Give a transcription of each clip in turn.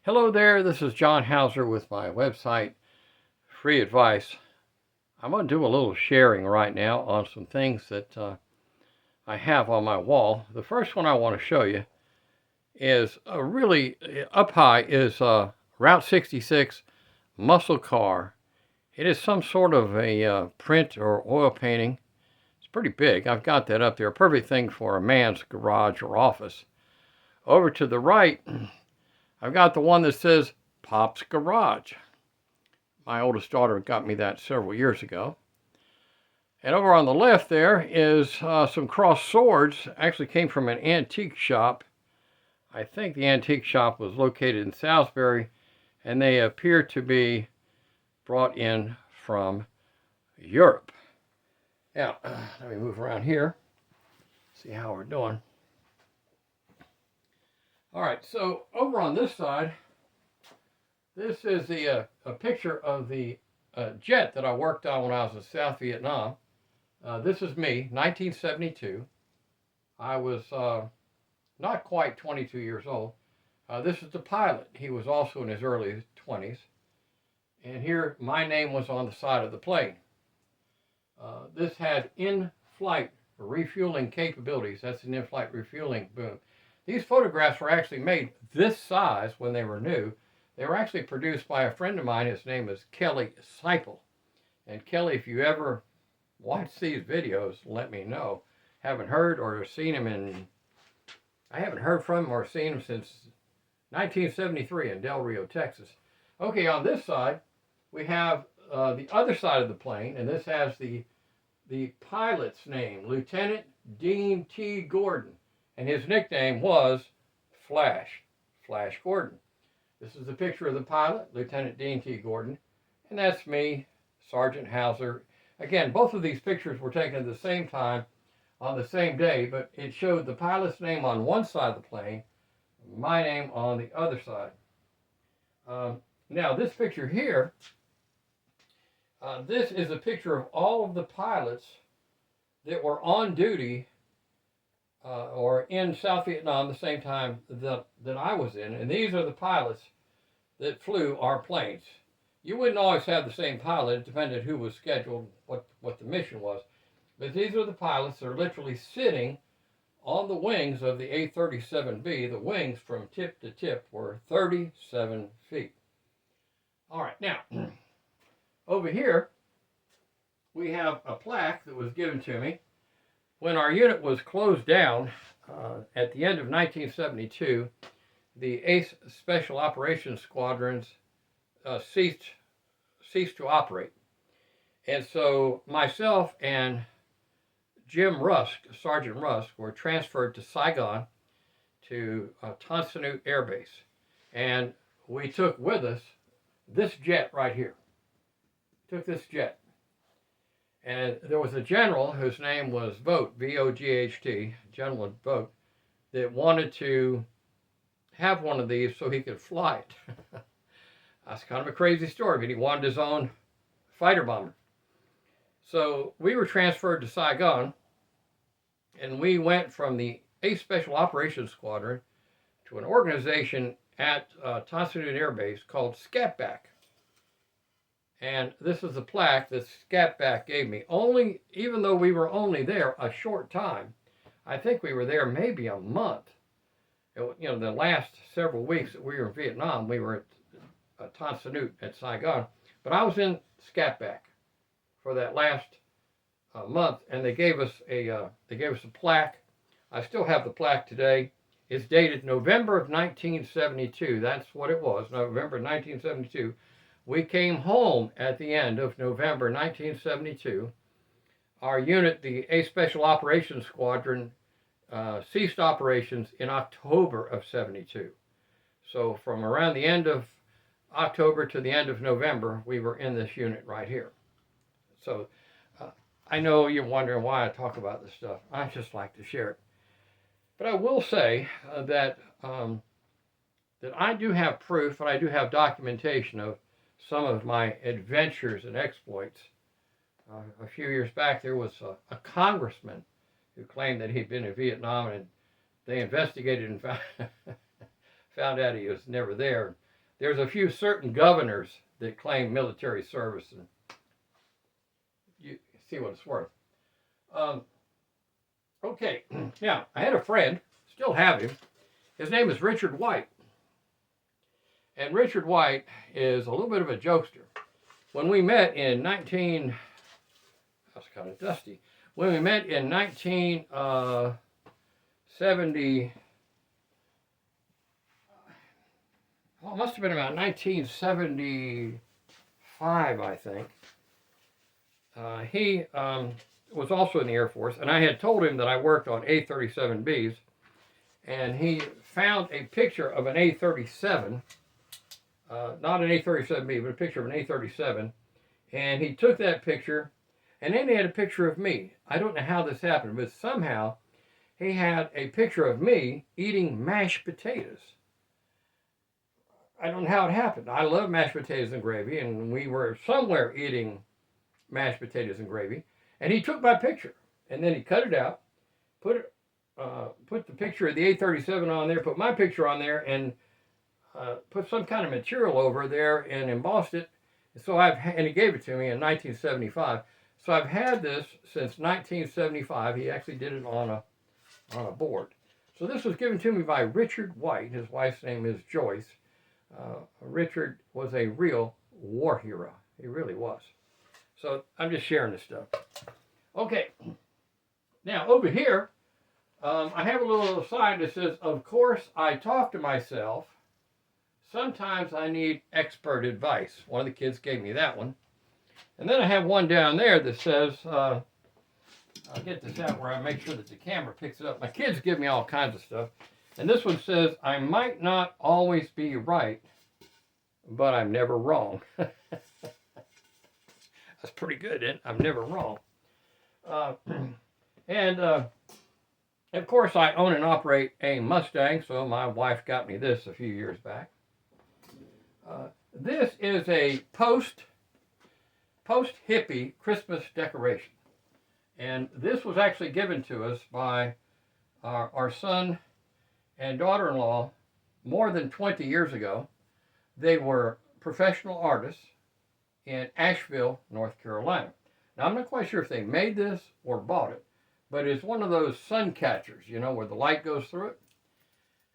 Hello there, this is John Hauser with my website, Free Advice. I'm going to do a little sharing right now on some things that I have on my wall. The first one I want to show you is really up high is Route 66 muscle car. It is some sort of a print or oil painting. It's pretty big. I've got that up there. A perfect thing for a man's garage or office. Over to the right, I've got the one that says Pop's Garage. My oldest daughter got me that several years ago. And over on the left there is some crossed swords. Actually came from an antique shop. I think the antique shop was located in Salisbury, and they appear to be brought in from Europe. Now, let me move around here, see how we're doing. All right, so over on this side, this is a picture of the jet that I worked on when I was in South Vietnam. This is me, 1972. I was not quite 22 years old. This is the pilot. He was also in his early 20s. And here, my name was on the side of the plane. This had in-flight refueling capabilities. That's an in-flight refueling boom. These photographs were actually made this size when they were new. They were actually produced by a friend of mine. His name is Kelly Seipel. And Kelly, if you ever watch these videos, let me know. Haven't heard or seen him I haven't heard from him or seen him since 1973 in Del Rio, Texas. Okay, on this side, we have the other side of the plane, and this has the pilot's name, Lieutenant Dean T. Gordon. And his nickname was Flash Gordon. This is a picture of the pilot, Lieutenant Dean T. Gordon, and that's me, Sergeant Hauser. Again, both of these pictures were taken at the same time on the same day, but it showed the pilot's name on one side of the plane, my name on the other side. Now, this picture here, this is a picture of all of the pilots that were on duty or in South Vietnam the same time that I was in. And these are the pilots that flew our planes. You wouldn't always have the same pilot. It depended who was scheduled, what the mission was. But these are the pilots that are literally sitting on the wings of the A-37B. The wings from tip to tip were 37 feet. All right, now, over here, we have a plaque that was given to me. When our unit was closed down at the end of 1972, the 8th Special Operations Squadrons ceased to operate. And so myself and Jim Rusk, Sergeant Rusk, were transferred to Saigon to Tan Son Nhut Air Base. And we took with us this jet right here. Took this jet. And there was a general whose name was Vogt, V-O-G-H-T, General Vogt, that wanted to have one of these so he could fly it. That's kind of a crazy story, but he wanted his own fighter bomber. So we were transferred to Saigon, and we went from the 8th Special Operations Squadron to an organization at Tan Son Nhut Air Base called Scatback. And this is the plaque that Scatback gave me. Even though we were only there a short time, I think we were there maybe a month. The last several weeks that we were in Vietnam, we were at Tan Son Nhut at Saigon. But I was in Scatback for that last month, and they gave us a plaque. I still have the plaque today. It's dated November of 1972. That's what it was, November 1972. We came home at the end of November 1972. Our unit, the 8th Special Operations Squadron, ceased operations in October of 72. So from around the end of October to the end of November, we were in this unit right here. So I know you're wondering why I talk about this stuff. I just like to share it. But I will say that I do have proof and I do have documentation of some of my adventures and exploits. A few years back, there was a congressman who claimed that he'd been in Vietnam, and they investigated and found out he was never there. there's a few certain governors that claim military service, and you see what it's worth. Okay, now, I had a friend, still have him. His name is Richard White. And Richard White is a little bit of a jokester. When we met in that's kind of dusty. When we met in 1970, well, it must have been about 1975, I think. He was also in the Air Force, and I had told him that I worked on A-37Bs, and he found a picture of an A-37, not an A-37B, but a picture of an A-37, and he took that picture, and then he had a picture of me. I don't know how this happened, but somehow he had a picture of me eating mashed potatoes. I don't know how it happened. I love mashed potatoes and gravy, and we were somewhere eating mashed potatoes and gravy, and he took my picture, and then he cut it out, put the picture of the A-37 on there, put my picture on there, and put some kind of material over there and embossed it. And he gave it to me in 1975. So I've had this since 1975. He actually did it on a board. So this was given to me by Richard White. His wife's name is Joyce. Richard was a real war hero. He really was. So I'm just sharing this stuff. Okay. Now over here, I have a little sign that says, "Of course, I talk to myself. Sometimes I need expert advice." One of the kids gave me that one. And then I have one down there that says, I'll get this out where I make sure that the camera picks it up. My kids give me all kinds of stuff. And this one says, "I might not always be right, but I'm never wrong." That's pretty good, isn't it? I'm never wrong. Of course, I own and operate a Mustang, so my wife got me this a few years back. This is a post-hippie Christmas decoration. And this was actually given to us by our son and daughter-in-law more than 20 years ago. They were professional artists in Asheville, North Carolina. Now, I'm not quite sure if they made this or bought it, but it's one of those sun catchers, you know, where the light goes through it.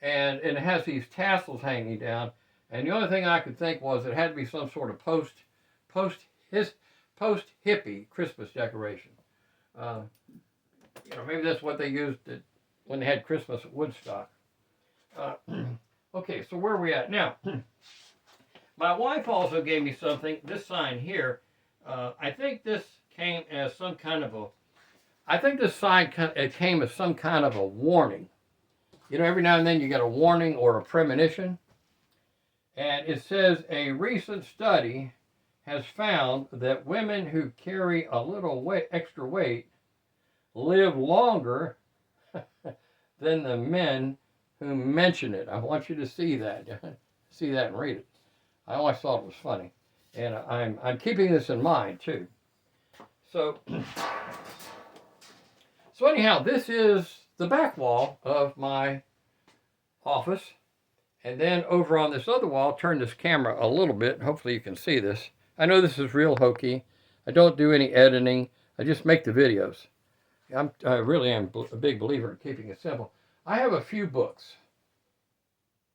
And it has these tassels hanging down. And the only thing I could think was it had to be some sort of post-hippie Christmas decoration. Maybe that's what they used when they had Christmas at Woodstock. Okay, so where are we at now? My wife also gave me something, this sign here. I think this came as some kind of this sign came as some kind of a warning. You know, every now and then you get a warning or a premonition. And it says, "A recent study has found that women who carry a little extra weight live longer than the men who mention it." I want you to see that. See that and read it. I always thought it was funny. And I'm keeping this in mind, too. So anyhow, this is the back wall of my office. And then over on this other wall, turn this camera a little bit. Hopefully you can see this. I know this is real hokey. I don't do any editing. I just make the videos. I really am a big believer in keeping it simple. I have a few books.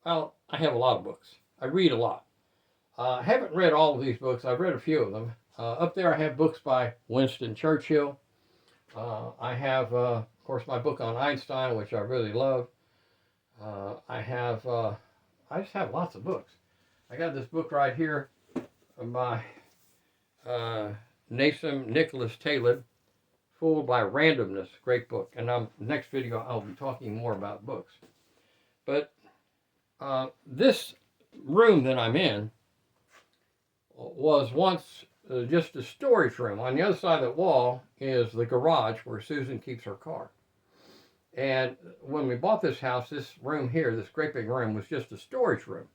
Well, I have a lot of books. I read a lot. I haven't read all of these books. I've read a few of them. Up there I have books by Winston Churchill. I have, of course, my book on Einstein, which I really love. I just have lots of books. I got this book right here by Nassim Nicholas Taleb, Fooled by Randomness. Great book. And next video I'll be talking more about books. But this room that I'm in was once just a storage room. On the other side of the wall is the garage where Susan keeps her car. And when we bought this house, this room here, this great big room, was just a storage room.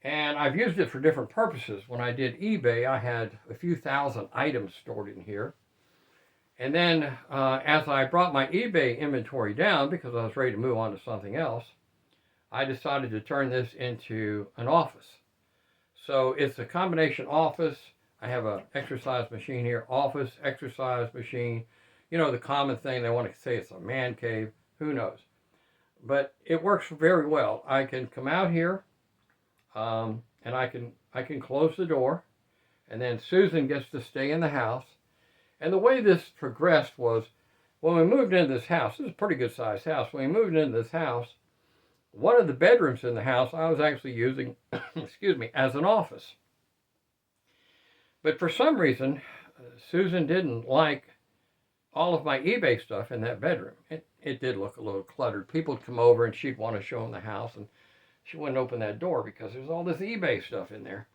And I've used it for different purposes. When I did eBay, I had a few thousand items stored in here. And then as I brought my eBay inventory down, because I was ready to move on to something else, I decided to turn this into an office. So it's a combination office. I have an exercise machine here, office, exercise machine. You know, the common thing, they want to say it's a man cave. Who knows? But it works very well. I can come out here, and I can close the door, and then Susan gets to stay in the house. And the way this progressed was, when we moved into this house, this is a pretty good sized house. When we moved into this house, one of the bedrooms in the house I was actually using, excuse me, as an office. But for some reason, Susan didn't like all of my eBay stuff in that bedroom. It did look a little cluttered. People would come over and she'd want to show them the house, and she wouldn't open that door because there's all this eBay stuff in there.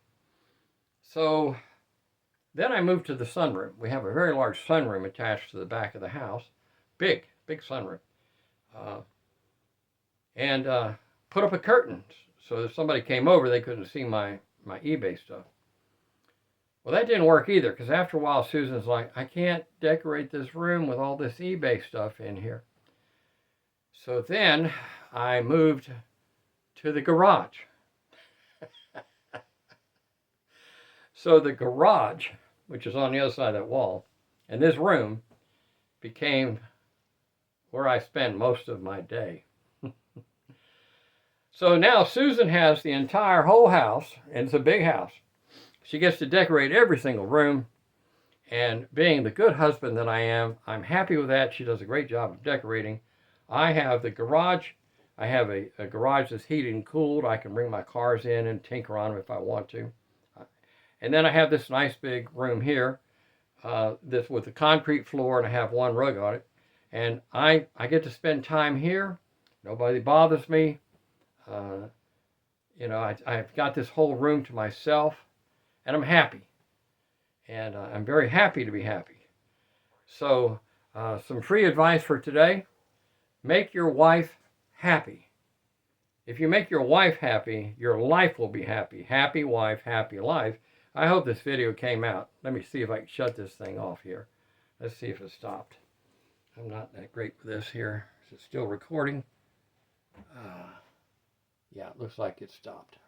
So then I moved to the sunroom. We have a very large sunroom attached to the back of the house. Big sunroom. And put up a curtain so if somebody came over, they couldn't see my eBay stuff. Well, that didn't work either, because after a while, Susan's like, I can't decorate this room with all this eBay stuff in here. So then I moved to the garage. So the garage, which is on the other side of that wall, and this room became where I spend most of my day. So now Susan has the entire whole house, and it's a big house. She gets to decorate every single room, and being the good husband that I am, I'm happy with that. She does a great job of decorating. I have the garage. I have a garage that's heated and cooled. I can bring my cars in and tinker on them if I want to. And then I have this nice big room here, this with a concrete floor, and I have one rug on it. And I get to spend time here. Nobody bothers me. You know, I've got this whole room to myself, and I'm happy. And I'm very happy to be happy. So some free advice for today. Make your wife happy. If you make your wife happy, your life will be happy. Happy wife, happy life. I hope this video came out. Let me see if I can shut this thing off here. Let's see if it stopped. I'm not that great with this here. Is it still recording? Yeah, it looks like it stopped.